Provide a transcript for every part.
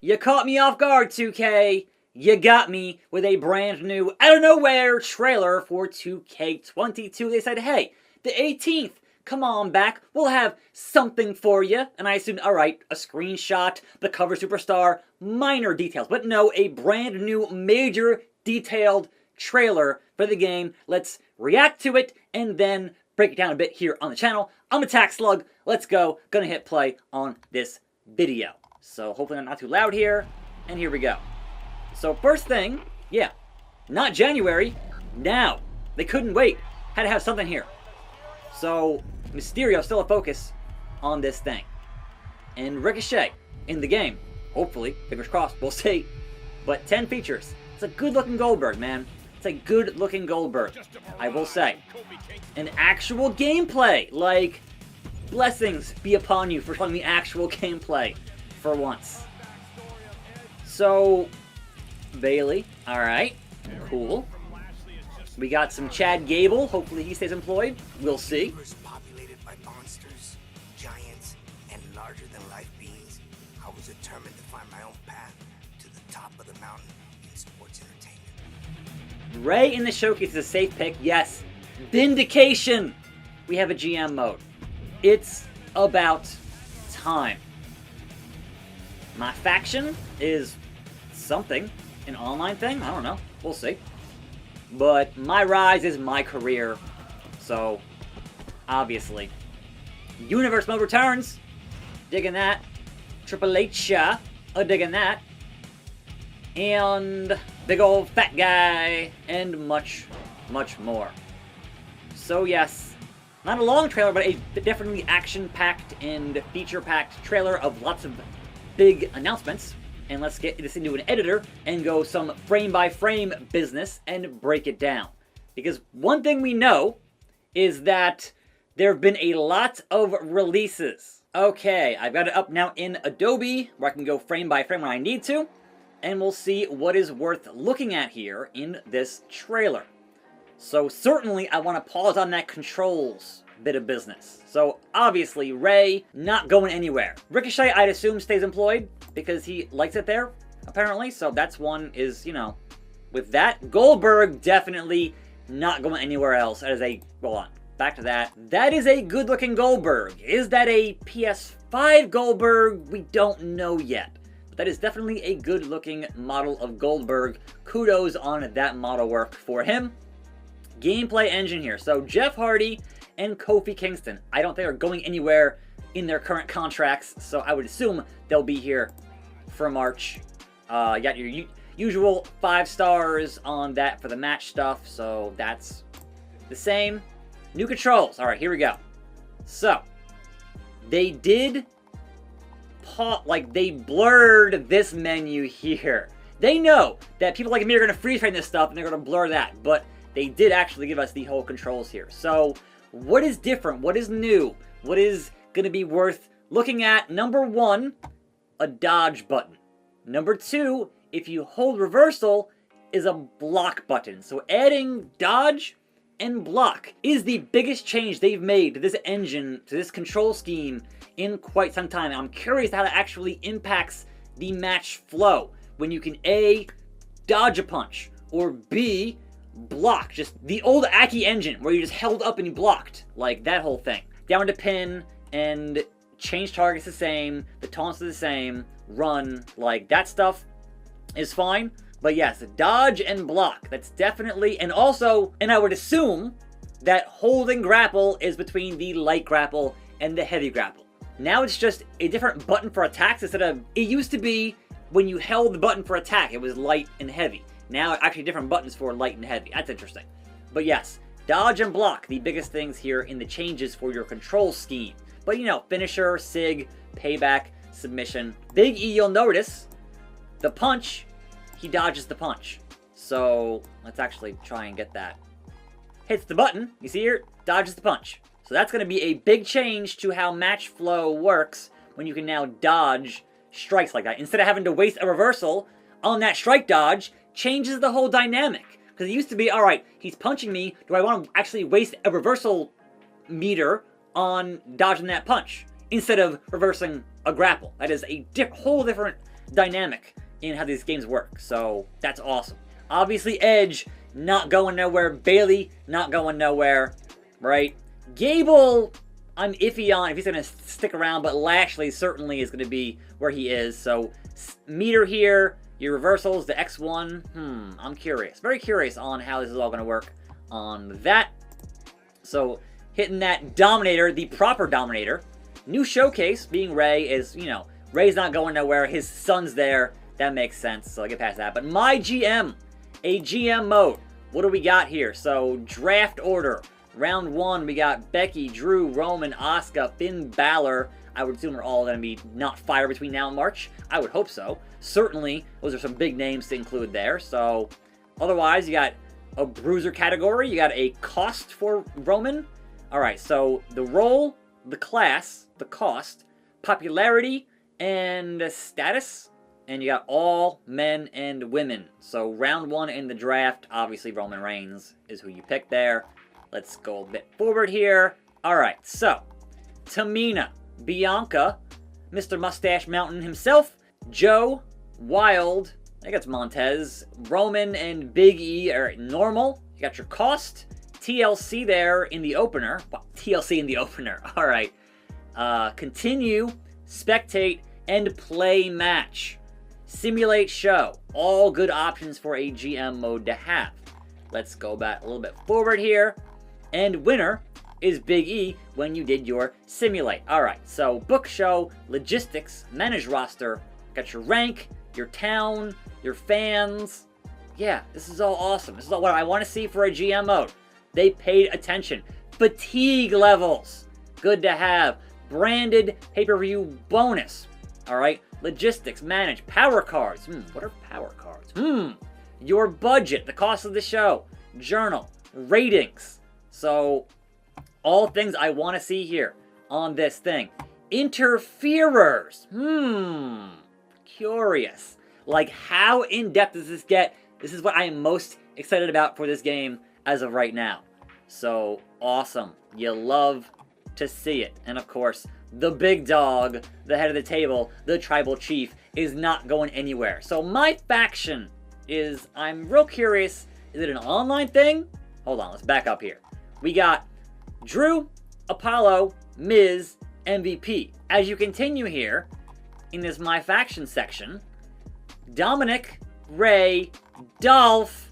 You caught me off guard, 2K. You got me with a brand new, out of nowhere trailer for 2K22. They said, hey, the 18th, come on back. We'll have something for you. And I assumed, alright, a screenshot, the cover superstar, minor details. But no, a brand new, major, detailed trailer for the game. Let's react to it and then break it down a bit here on the channel. I'm attackslug. Let's go. Gonna hit play on this video. So hopefully I'm not too loud here. And here we go. So first thing, yeah, not January, now. They couldn't wait. Had to have something here. So Mysterio still a focus on this thing. And Ricochet in the game. Hopefully, fingers crossed, we'll see. But 10 features. It's a good looking Goldberg, man. It's a good looking Goldberg, I will say. An actual gameplay, like, blessings be upon you for showing the actual gameplay for once. So, Bailey, alright, cool. We got some Chad Gable, hopefully he stays employed, we'll see. Populated by monsters, giants, and larger-than-life beings, I was determined to find my own path to the top of the mountain in sports entertainment. Ray in the showcase is a safe pick, yes. Vindication! We have a GM mode. It's about time. MyFaction is something. An online thing? I don't know. We'll see. But MyRise is my career. So, obviously. Universe mode returns. Digging that. Triple H, digging that. And big old fat guy. And much, much more. So yes, not a long trailer, but a definitely action-packed and feature-packed trailer of lots of big announcements. And let's get this into an editor and go some frame-by-frame business and break it down. Because one thing we know is that there have been a lot of releases. Okay, I've got it up now in Adobe, where I can go frame-by-frame when I need to. And we'll see what is worth looking at here in this trailer. So certainly I want to pause on that controls bit of business. So obviously Ray not going anywhere. Ricochet I'd assume stays employed because he likes it there apparently. So that's one is, you know, with that. Goldberg definitely not going anywhere else. That is a, hold on, back to that. That is a good looking Goldberg. Is that a PS5 Goldberg? We don't know yet. But that is definitely a good looking model of Goldberg. Kudos on that model work for him. Gameplay engine here. So Jeff Hardy and Kofi Kingston, I don't think are going anywhere in their current contracts, so I would assume they'll be here for March. You got your usual 5 stars on that for the match stuff, so that's the same. New controls. All right, here we go. So they did they blurred this menu here. They know that people like me are going to freeze frame this stuff and they're going to blur that, but they did actually give us the whole controls here. So, what is different? What is new? What is going to be worth looking at? Number 1, a dodge button. Number 2, if you hold reversal, is a block button. So, adding dodge and block is the biggest change they've made to this engine, to this control scheme in quite some time. I'm curious how that actually impacts the match flow. When you can A, dodge a punch, or B, block. Just the old Aki engine where you just held up and you blocked. Like that whole thing. Down to pin and change targets the same. The taunts are the same. Run. Like that stuff is fine. But yes, dodge and block. That's definitely, and also, and I would assume that holding grapple is between the light grapple and the heavy grapple. Now it's just a different button for attacks instead of, it used to be when you held the button for attack, it was light and heavy. Now, actually different buttons for light and heavy. That's interesting. But yes, dodge and block, the biggest things here in the changes for your control scheme. But you know, finisher, sig, payback, submission. Big E, you'll notice, the punch, he dodges the punch. So, let's actually try and get that. Hits the button, you see here, dodges the punch. So that's going to be a big change to how match flow works when you can now dodge strikes like that. Instead of having to waste a reversal on that strike dodge, changes the whole dynamic. Because it used to be, alright, he's punching me, do I want to actually waste a reversal meter on dodging that punch? Instead of reversing a grapple. That is a whole different dynamic in how these games work. So that's awesome. Obviously, Edge not going nowhere. Bailey not going nowhere, right? Gable, I'm iffy on if he's going to stick around, but Lashley certainly is going to be where he is. So meter here, your reversals, the X1. I'm curious. Very curious on how this is all going to work on that. So hitting that Dominator, the proper Dominator. New showcase being Ray is, you know, Ray's not going nowhere. His son's there. That makes sense. So I get past that. But my GM, a GM mode. What do we got here? So draft order. Round 1, we got Becky, Drew, Roman, Asuka, Finn Balor. I would assume we're all going to be not fire between now and March. I would hope so. Certainly, those are some big names to include there. So, otherwise, you got a bruiser category. You got a cost for Roman. Alright, so the role, the class, the cost, popularity, and status. And you got all men and women. So, round 1 in the draft, obviously Roman Reigns is who you pick there. Let's go a bit forward here. Alright, so, Tamina, Bianca, Mr. Mustache Mountain himself, Joe, Wild, I think it's Montez, Roman and Big E are normal. You got your cost, TLC there in the opener. Well, TLC in the opener, alright. Continue, spectate, and play match. Simulate show. All good options for a GM mode to have. Let's go back a little bit forward here. And winner is Big E when you did your simulate. Alright, so book show, logistics, manage roster, got your rank, your town, your fans. Yeah, this is all awesome. This is all what I want to see for a GM mode. They paid attention. Fatigue levels. Good to have. Branded pay-per-view bonus. Alright, logistics, manage, power cards. What are power cards? Your budget, the cost of the show, journal, ratings. So, all things I want to see here on this thing. Interferers. Curious. Like, how in-depth does this get? This is what I am most excited about for this game as of right now. So, awesome. You love to see it. And of course, the big dog, the head of the table, the tribal chief, is not going anywhere. So, my faction is, I'm real curious, is it an online thing? Hold on, let's back up here. We got Drew, Apollo, Miz, MVP. As you continue here, in this My Faction section, Dominic, Ray, Dolph,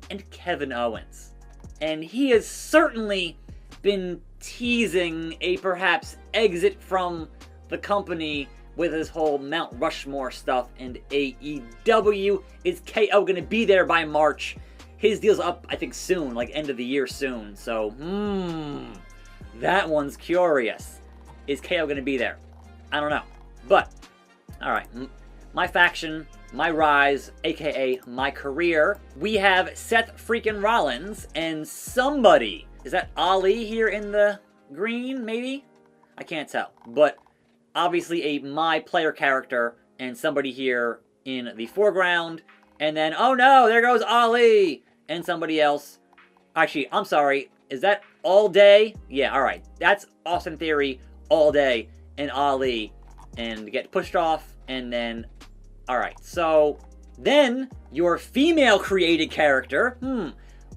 and Kevin Owens. And he has certainly been teasing a perhaps exit from the company with his whole Mount Rushmore stuff and AEW. Is KO going to be there by March? His deal's up, I think, soon, like end of the year soon. So, that one's curious. Is KO going to be there? I don't know. But, alright. My faction, my rise, aka my career. We have Seth freaking Rollins and somebody. Is that Ali here in the green, maybe? I can't tell. But, obviously a my player character and somebody here in the foreground. And then, oh no, there goes Ali! And somebody else. Actually, I'm sorry. Is that All Day? Yeah, alright. That's Austin Theory, All Day, and Ali. And get pushed off, and then... Alright, so... Then, your female created character.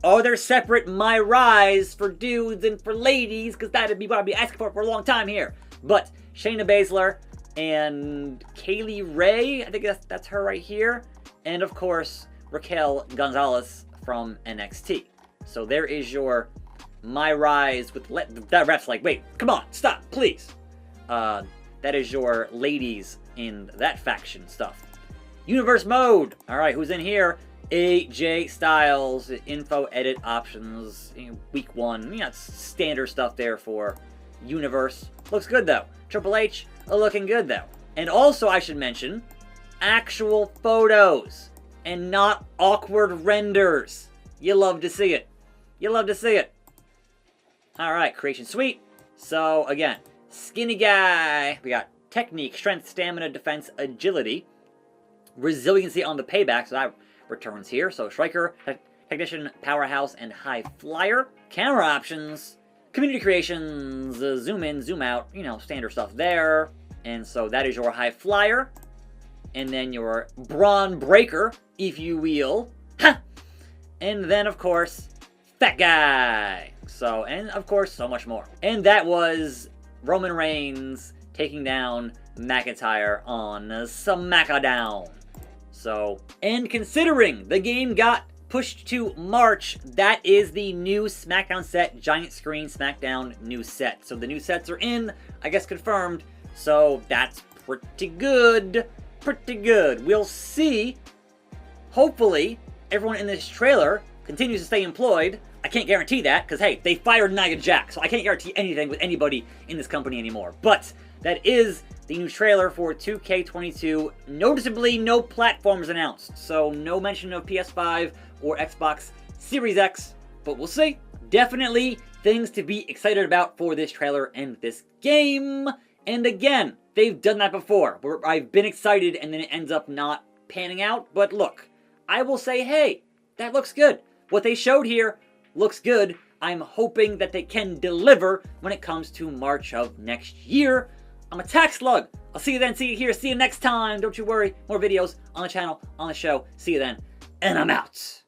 Are there separate MyRise for dudes and for ladies? Because that'd be what I'd be asking for a long time here. But, Shayna Baszler and Kaylee Ray. I think that's her right here. And, of course, Raquel Gonzalez from NXT. So there is your MyRise with... That ref's like, wait, come on, stop, please. That is your ladies in that faction stuff. Universe mode. Alright, who's in here? AJ Styles, info, edit, options, week 1. You got standard stuff there for Universe. Looks good, though. Triple H, looking good, though. And also, I should mention, actual photos. And not awkward renders. You love to see it. You love to see it. Alright, Creation Suite. So, again, skinny guy. We got technique, strength, stamina, defense, agility. Resiliency on the payback, so that returns here. So, striker, technician, powerhouse, and high flyer. Camera options. Community creations, zoom in, zoom out. You know, standard stuff there. And so, that is your high flyer. and then your Braun Breaker, if you will. Ha! And then, of course, Fat Guy. So, and of course, so much more. And that was Roman Reigns taking down McIntyre on SmackDown. So, and considering the game got pushed to March, that is the new SmackDown set, giant screen SmackDown new set. So the new sets are in, I guess confirmed, so that's pretty good. Pretty good. We'll see. Hopefully, everyone in this trailer continues to stay employed. I can't guarantee that, because hey, they fired Nia Jax, so I can't guarantee anything with anybody in this company anymore. But that is the new trailer for 2K22. Noticeably, no platforms announced, so no mention of PS5 or Xbox Series X, but we'll see. Definitely things to be excited about for this trailer and this game. And again, they've done that before, where I've been excited and then it ends up not panning out. But look, I will say, hey, that looks good. What they showed here looks good. I'm hoping that they can deliver when it comes to March of next year. I'm attackslug. I'll see you then, see you here, see you next time. Don't you worry, more videos on the channel, on the show. See you then, and I'm out.